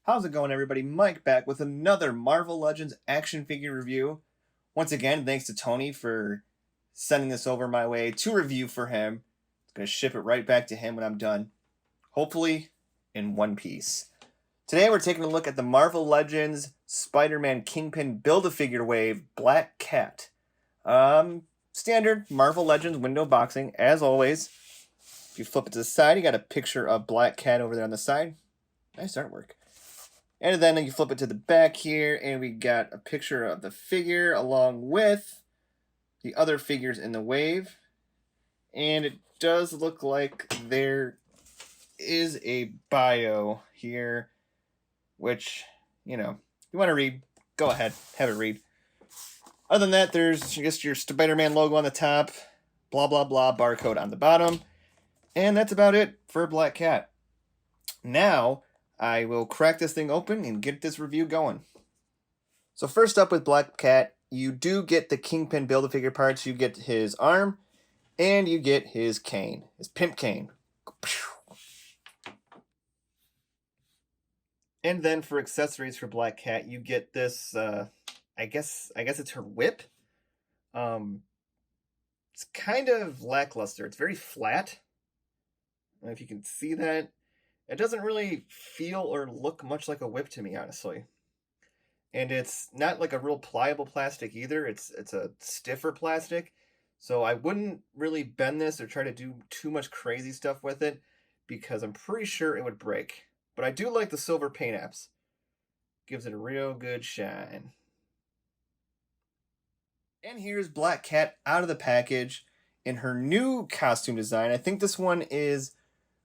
How's it going, everybody? Mike back with another Marvel Legends action figure review. Once again, thanks to Tony for sending this over my way to review for him. It's going to ship it right back to him when I'm done, hopefully in one piece. Today we're taking a look at the Marvel Legends Spider-Man Kingpin Build-A-Figure Wave Black Cat. Standard Marvel Legends window boxing, as always. If you flip it to the side, you got a picture of Black Cat over there on the side. Nice artwork. And then you flip it to the back here, and we got a picture of the figure along with the other figures in the wave. And it does look like there is a bio here, which, you want to read, go ahead, have it read. Other than that, there's just your Spider-Man logo on the top, blah, blah, blah, barcode on the bottom. And that's about it for Black Cat. Now, I will crack this thing open and get this review going. So first up with Black Cat, you do get the Kingpin Build-A-Figure parts. You get his arm, and you get his cane, his pimp cane. And then for accessories for Black Cat, you get this, I guess it's her whip. It's kind of lackluster. It's very flat. I don't know if you can see that. It doesn't really feel or look much like a whip to me, honestly. And it's not like a real pliable plastic either. It's a stiffer plastic. So I wouldn't really bend this or try to do too much crazy stuff with it because I'm pretty sure it would break. But I do like the silver paint apps. Gives it a real good shine. And here's Black Cat out of the package in her new costume design. I think this one is...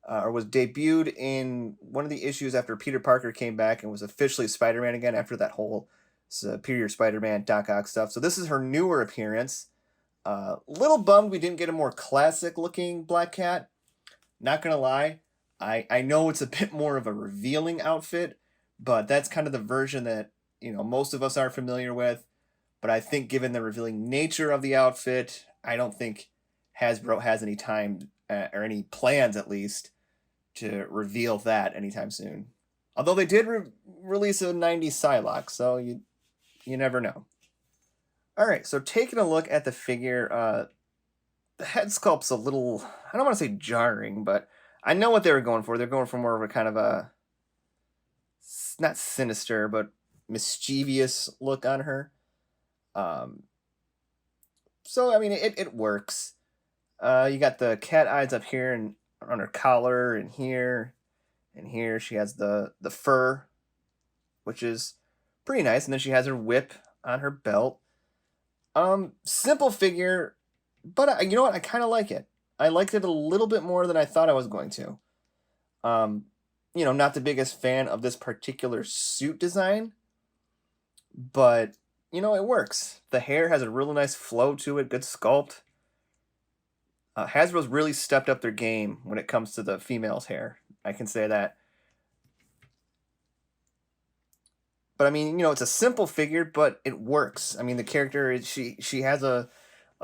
or was debuted in one of the issues after Peter Parker came back and was officially Spider-Man again after that whole Superior Spider-Man Doc Ock stuff. So this is her newer appearance. Little bummed we didn't get a more classic-looking Black Cat. Not gonna lie, I know it's a bit more of a revealing outfit, but that's kind of the version that most of us are familiar with. But I think given the revealing nature of the outfit, I don't think Hasbro has any time or any plans, at least, to reveal that anytime soon. Although they did release a 90s Psylocke, so you never know. Alright, so taking a look at the figure, the head sculpt's a little, I don't want to say jarring, but I know what they were going for. They're going for more of a kind of a, not sinister, but mischievous look on her. So, I mean, it works. You got the cat eyes up here and on her collar, and here she has the fur, which is pretty nice, and then she has her whip on her belt. Simple figure, but you know what? I kind of like it. I liked it a little bit more than I thought I was going to. Not the biggest fan of this particular suit design, but it works. The hair has a really nice flow to it, good sculpt. Hasbro's really stepped up their game when it comes to the female's hair. I can say that. But I mean, it's a simple figure, but it works. I mean, the character, she has a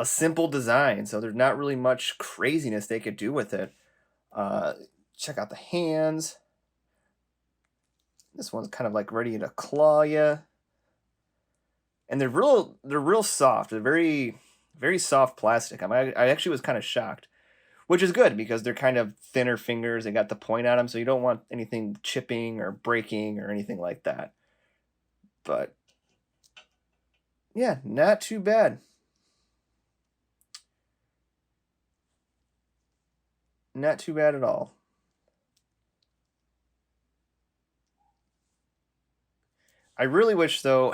simple design, so there's not really much craziness they could do with it. Check out the hands. This one's kind of like ready to claw you. And they're real soft. They're very, very soft plastic. I actually was kind of shocked, which is good because they're kind of thinner fingers. They got the point on them, so you don't want anything chipping or breaking or anything like that. But yeah, not too bad. Not too bad at all. I really wish, though,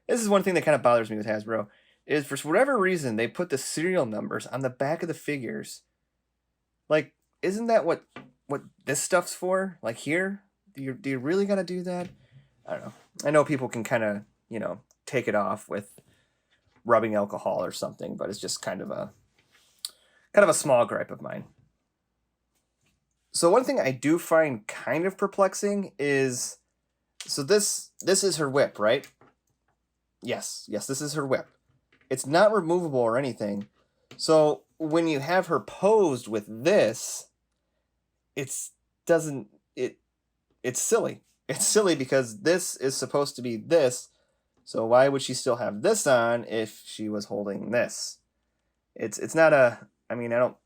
this is one thing that kind of bothers me with Hasbro, is for whatever reason they put the serial numbers on the back of the figures. Like, isn't that what this stuff's for? Like here, do you really gotta do that? I don't know. I know people can kind of take it off with rubbing alcohol or something, but it's just kind of a small gripe of mine. So one thing I do find kind of perplexing is, so this is her whip, right? Yes, this is her whip. It's not removable or anything. So when you have her posed with this, it's silly. it's silly because this is supposed to be this, so why would she still have this on if she was holding this? It's not a, I mean, I don't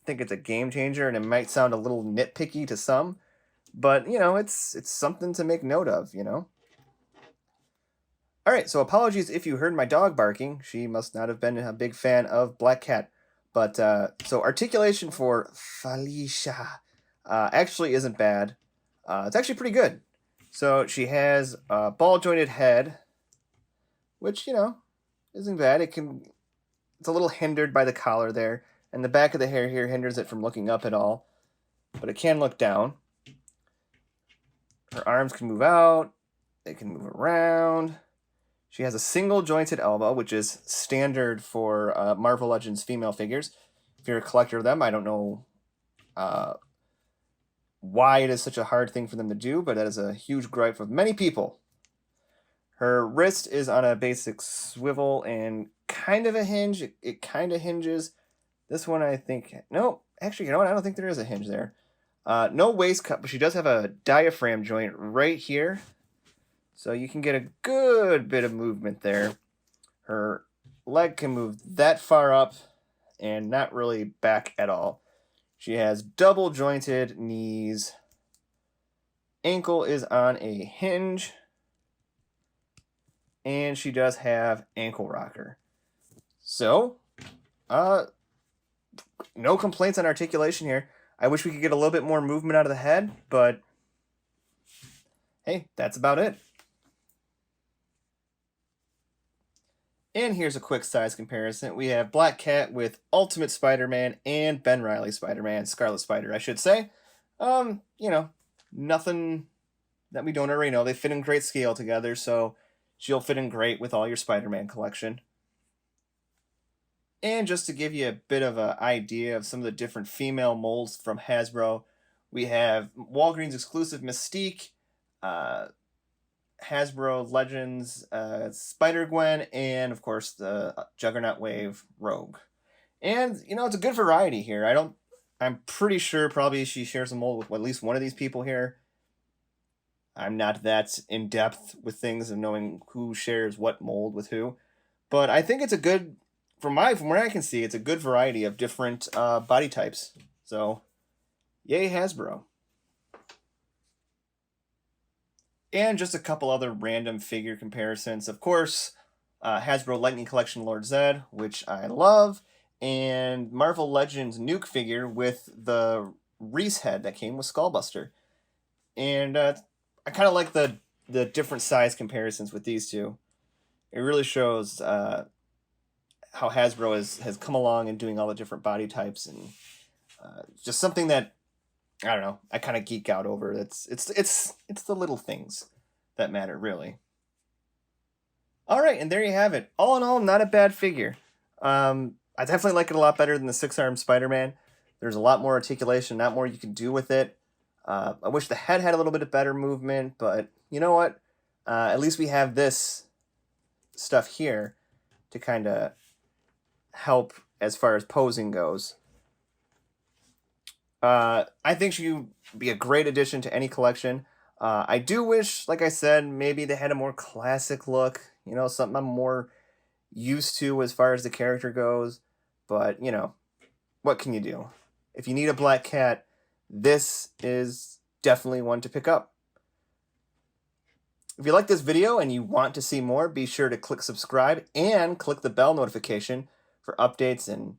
think it's a game changer, and it might sound a little nitpicky to some, but it's something to make note of. All right, so apologies if you heard my dog barking. She must not have been a big fan of Black Cat. But so articulation for Felicia actually isn't bad. It's actually pretty good. So she has a ball jointed head, which isn't bad. It's a little hindered by the collar there, and the back of the hair here hinders it from looking up at all. But it can look down. Her arms can move out. They can move around. She has a single jointed elbow, which is standard for Marvel Legends female figures. If you're a collector of them, I don't know why it is such a hard thing for them to do, but that is a huge gripe with many people. Her wrist is on a basic swivel and kind of a hinge. It kind of hinges. This one, I think, no, actually, you know what? I don't think there is a hinge there. No waist cut, but she does have a diaphragm joint right here. So you can get a good bit of movement there. Her leg can move that far up and not really back at all. She has double jointed knees. Ankle is on a hinge. And she does have ankle rocker. So, no complaints on articulation here. I wish we could get a little bit more movement out of the head, but hey, that's about it. And here's a quick size comparison. We have Black Cat with Ultimate Spider-Man and Ben Reilly Spider-Man, Scarlet Spider, I should say. Nothing that we don't already know. They fit in great scale together, so she'll fit in great with all your Spider-Man collection. And just to give you a bit of an idea of some of the different female molds from Hasbro, we have Walgreens exclusive Mystique, Hasbro Legends Spider-Gwen, and of course the Juggernaut Wave Rogue. And it's a good variety here. I'm pretty sure probably she shares a mold with at least one of these people here. I'm not that in depth with things and knowing who shares what mold with who, but I think it's a good, from where I can see, it's a good variety of different body types. So, yay Hasbro. And just a couple other random figure comparisons. Of course, Hasbro Lightning Collection Lord Zed, which I love, and Marvel Legends Nuke figure with the Reese head that came with Skullbuster. And I kind of like the different size comparisons with these two. It really shows how Hasbro has come along and doing all the different body types, and just something that I don't know, I kind of geek out over. It's the little things that matter, really. All right, and there you have it. All in all, not a bad figure. I definitely like it a lot better than the 6-armed Spider-Man. There's a lot more articulation, a lot more you can do with it. I wish the head had a little bit of better movement, but you know what? At least we have this stuff here to kind of help as far as posing goes. I think she would be a great addition to any collection. I do wish, like I said, maybe they had a more classic look, something I'm more used to as far as the character goes. But, what can you do? If you need a Black Cat, this is definitely one to pick up. If you like this video and you want to see more, be sure to click subscribe and click the bell notification for updates and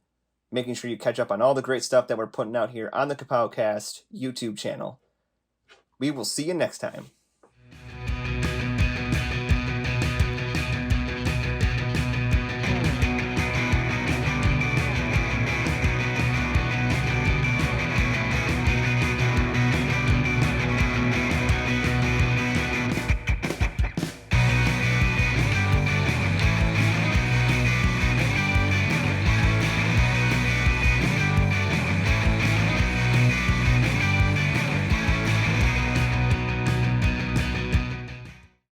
making sure you catch up on all the great stuff that we're putting out here on the Kapowcast YouTube channel. We will see you next time.